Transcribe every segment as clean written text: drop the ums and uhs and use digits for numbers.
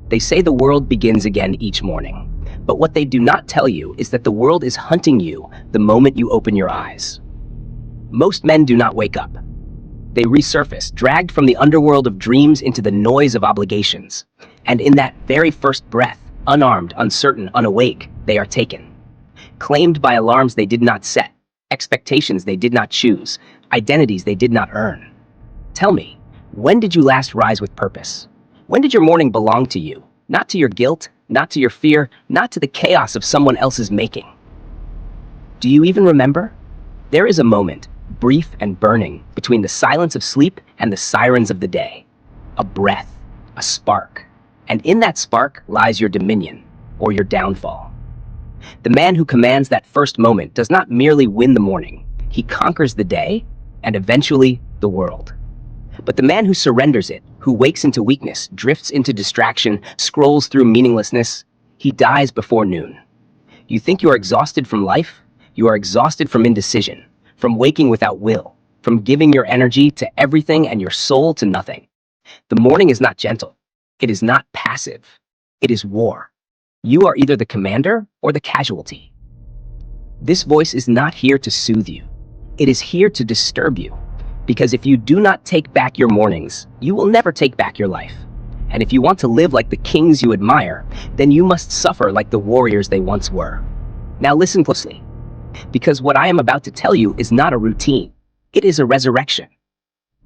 They say the world begins again each morning. But what they do not tell you is that the world is hunting you the moment you open your eyes. Most men do not wake up. They resurface, dragged from the underworld of dreams into the noise of obligations. And in that very first breath, unarmed, uncertain, unawake, they are taken. Claimed by alarms they did not set, expectations they did not choose, identities they did not earn. Tell me, when did you last rise with purpose? When did your morning belong to you? Not to your guilt, not to your fear, not to the chaos of someone else's making. Do you even remember? There is a moment, brief and burning, between the silence of sleep and the sirens of the day. A breath, a spark. And in that spark lies your dominion, or your downfall. The man who commands that first moment does not merely win the morning. He conquers the day, and eventually the world. But the man who surrenders it, who wakes into weakness, drifts into distraction, scrolls through meaninglessness, he dies before noon. You think you are exhausted from life? You are exhausted from indecision, from waking without will, from giving your energy to everything and your soul to nothing. The morning is not gentle. It is not passive. It is war. You are either the commander or the casualty. This voice is not here to soothe you. It is here to disturb you. Because if you do not take back your mornings, you will never take back your life. And if you want to live like the kings you admire, then you must suffer like the warriors they once were. Now listen closely, because what I am about to tell you is not a routine. It is a resurrection.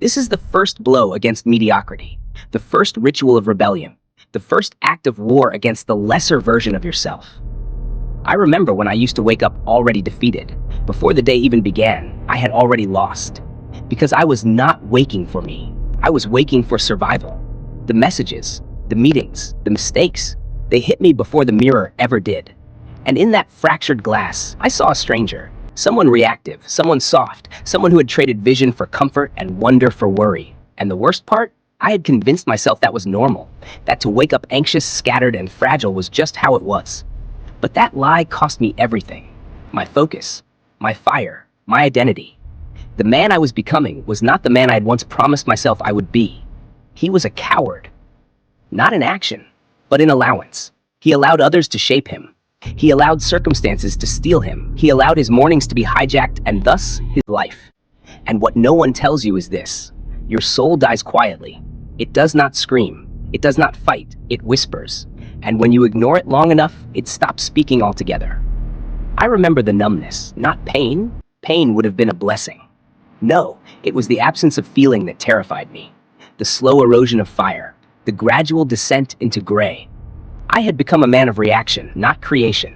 This is the first blow against mediocrity, the first ritual of rebellion, the first act of war against the lesser version of yourself. I remember when I used to wake up already defeated. Before the day even began, I had already lost. Because I was not waking for me. I was waking for survival. The messages, the meetings, the mistakes, they hit me before the mirror ever did. And in that fractured glass, I saw a stranger. Someone reactive, someone soft, someone who had traded vision for comfort and wonder for worry. And the worst part? I had convinced myself that was normal, that to wake up anxious, scattered, and fragile was just how it was. But that lie cost me everything. My focus, my fire, my identity. The man I was becoming was not the man I had once promised myself I would be. He was a coward. Not in action, but in allowance. He allowed others to shape him. He allowed circumstances to steal him. He allowed his mornings to be hijacked and thus his life. And what no one tells you is this. Your soul dies quietly. It does not scream. It does not fight. It whispers. And when you ignore it long enough, it stops speaking altogether. I remember the numbness, not pain. Pain would have been a blessing. No, it was the absence of feeling that terrified me. The slow erosion of fire, the gradual descent into gray. I had become a man of reaction, not creation.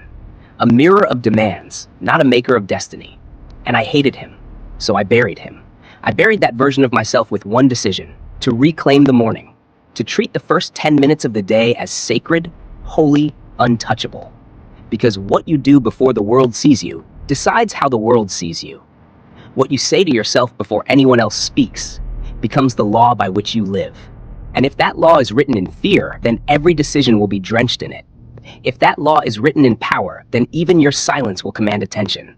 A mirror of demands, not a maker of destiny. And I hated him, so I buried him. I buried that version of myself with one decision, to reclaim the morning, to treat the first 10 minutes of the day as sacred, holy, untouchable. Because what you do before the world sees you decides how the world sees you. What you say to yourself before anyone else speaks becomes the law by which you live. And if that law is written in fear, then every decision will be drenched in it. If that law is written in power, then even your silence will command attention.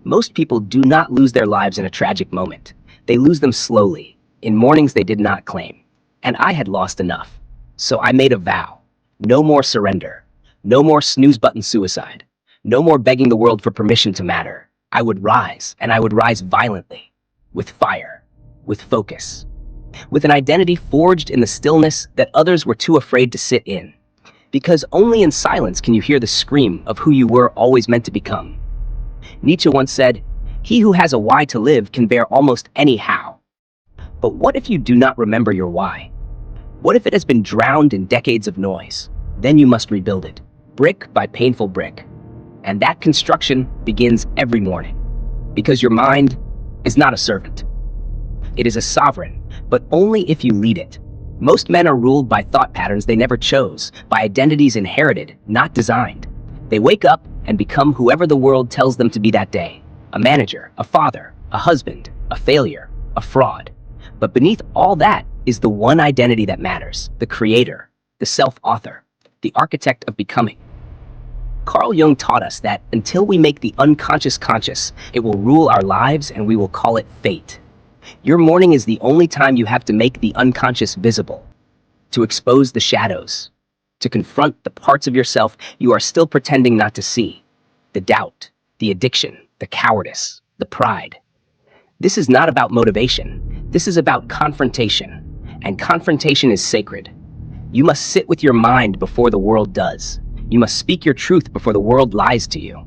Most people do not lose their lives in a tragic moment. They lose them slowly, in mornings they did not claim. And I had lost enough. So I made a vow. No more surrender. No more snooze button suicide. No more begging the world for permission to matter. I would rise, and I would rise violently, with fire, with focus, with an identity forged in the stillness that others were too afraid to sit in. Because only in silence can you hear the scream of who you were always meant to become. Nietzsche once said, "He who has a why to live can bear almost any how." But what if you do not remember your why? What if it has been drowned in decades of noise? Then you must rebuild it, brick by painful brick. And that construction begins every morning. Because your mind is not a servant. It is a sovereign, but only if you lead it. Most men are ruled by thought patterns they never chose, by identities inherited, not designed. They wake up and become whoever the world tells them to be that day. A manager, a father, a husband, a failure, a fraud. But beneath all that is the one identity that matters, the creator, the self-author, the architect of becoming. Carl Jung taught us that until we make the unconscious conscious, it will rule our lives and we will call it fate. Your morning is the only time you have to make the unconscious visible, to expose the shadows, to confront the parts of yourself you are still pretending not to see. The doubt, the addiction, the cowardice, the pride. This is not about motivation. This is about confrontation. And confrontation is sacred. You must sit with your mind before the world does. You must speak your truth before the world lies to you.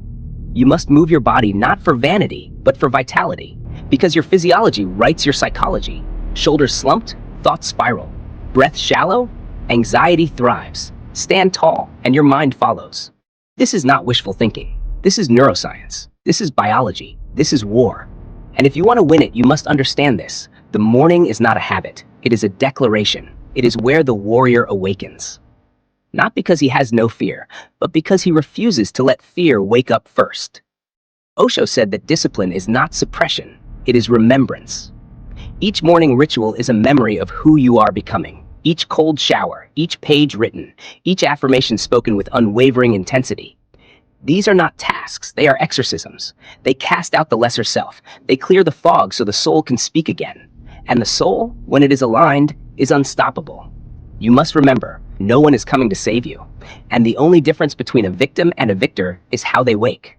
You must move your body not for vanity, but for vitality. Because your physiology writes your psychology. Shoulders slumped, thoughts spiral. Breath shallow, anxiety thrives. Stand tall, and your mind follows. This is not wishful thinking. This is neuroscience. This is biology. This is war. And if you want to win it, you must understand this. The morning is not a habit. It is a declaration. It is where the warrior awakens. Not because he has no fear, but because he refuses to let fear wake up first. Osho said that discipline is not suppression. It is remembrance. Each morning ritual is a memory of who you are becoming. Each cold shower, each page written, each affirmation spoken with unwavering intensity. These are not tasks, they are exorcisms. They cast out the lesser self. They clear the fog so the soul can speak again. And the soul, when it is aligned, is unstoppable. You must remember, no one is coming to save you. And the only difference between a victim and a victor is how they wake.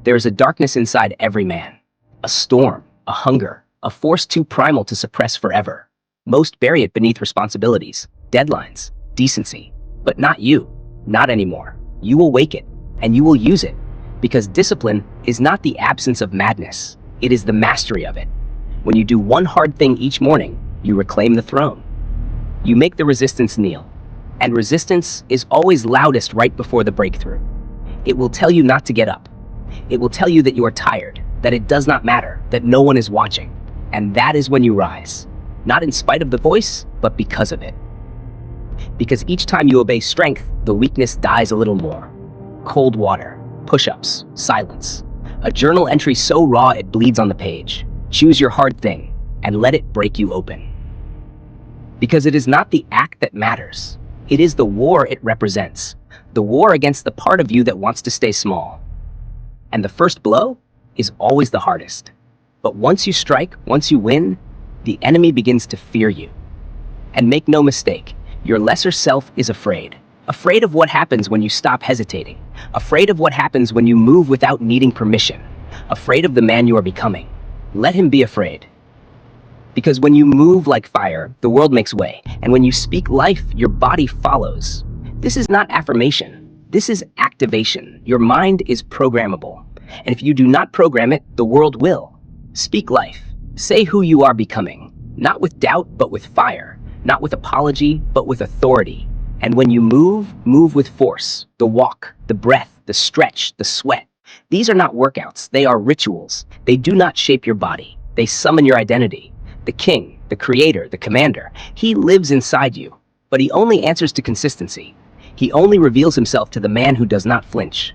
There is a darkness inside every man. A storm, a hunger, a force too primal to suppress forever. Most bury it beneath responsibilities, deadlines, decency. But not you. Not anymore. You will wake it. And you will use it, because discipline is not the absence of madness, it is the mastery of it. When you do one hard thing each morning, you reclaim the throne. You make the resistance kneel, and resistance is always loudest right before the breakthrough. It will tell you not to get up. It will tell you that you are tired, that it does not matter, that no one is watching. And that is when you rise, not in spite of the voice, but because of it. Because each time you obey strength, the weakness dies a little more. Cold water, push-ups, silence. A journal entry so raw it bleeds on the page. Choose your hard thing and let it break you open. Because it is not the act that matters. It is the war it represents. The war against the part of you that wants to stay small. And the first blow is always the hardest. But once you strike, once you win, the enemy begins to fear you. And make no mistake, your lesser self is afraid. Afraid of what happens when you stop hesitating. Afraid of what happens when you move without needing permission. Afraid of the man you are becoming. Let him be afraid. Because when you move like fire, the world makes way. And when you speak life, your body follows. This is not affirmation. This is activation. Your mind is programmable. And if you do not program it, the world will. Speak life. Say who you are becoming. Not with doubt, but with fire. Not with apology, but with authority. And when you move, move with force. The walk, the breath, the stretch, the sweat. These are not workouts, they are rituals. They do not shape your body. They summon your identity. The king, the creator, the commander, he lives inside you. But he only answers to consistency. He only reveals himself to the man who does not flinch.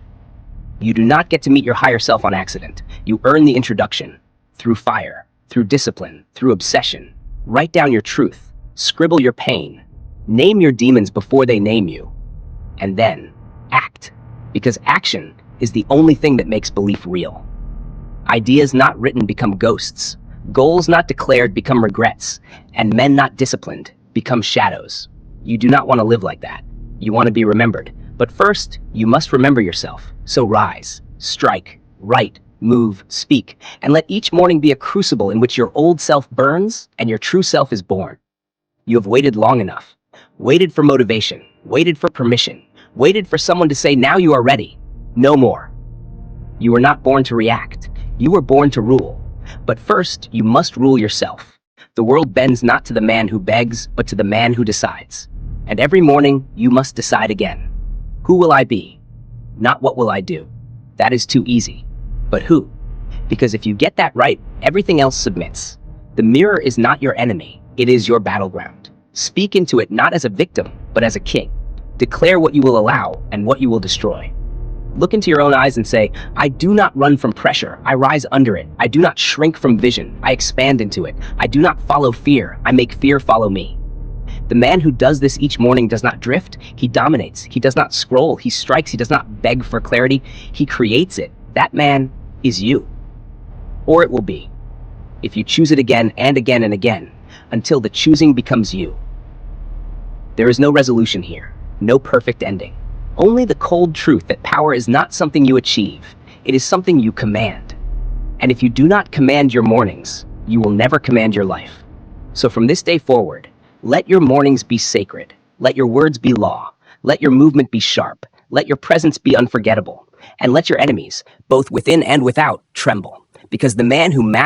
You do not get to meet your higher self on accident. You earn the introduction. Through fire, through discipline, through obsession. Write down your truth. Scribble your pain. Name your demons before they name you. And then, act. Because action is the only thing that makes belief real. Ideas not written become ghosts. Goals not declared become regrets. And men not disciplined become shadows. You do not want to live like that. You want to be remembered. But first, you must remember yourself. So rise, strike, write, move, speak, and let each morning be a crucible in which your old self burns and your true self is born. You have waited long enough. Waited for motivation, waited for permission, waited for someone to say, now you are ready. No more. You were not born to react. You were born to rule. But first, you must rule yourself. The world bends not to the man who begs, but to the man who decides. And every morning, you must decide again. Who will I be? Not what will I do. That is too easy. But who? Because if you get that right, everything else submits. The mirror is not your enemy. It is your battleground. Speak into it not as a victim, but as a king. Declare what you will allow and what you will destroy. Look into your own eyes and say, I do not run from pressure. I rise under it. I do not shrink from vision. I expand into it. I do not follow fear. I make fear follow me. The man who does this each morning does not drift. He dominates. He does not scroll. He strikes. He does not beg for clarity. He creates it. That man is you. Or it will be. If you choose it again and again and again, until the choosing becomes you. There is no resolution here. No perfect ending. Only the cold truth that power is not something you achieve, it is something you command. And if you do not command your mornings, you will never command your life. So from this day forward, let your mornings be sacred. Let your words be law. Let your movement be sharp. Let your presence be unforgettable. And let your enemies, both within and without, tremble. Because the man who masters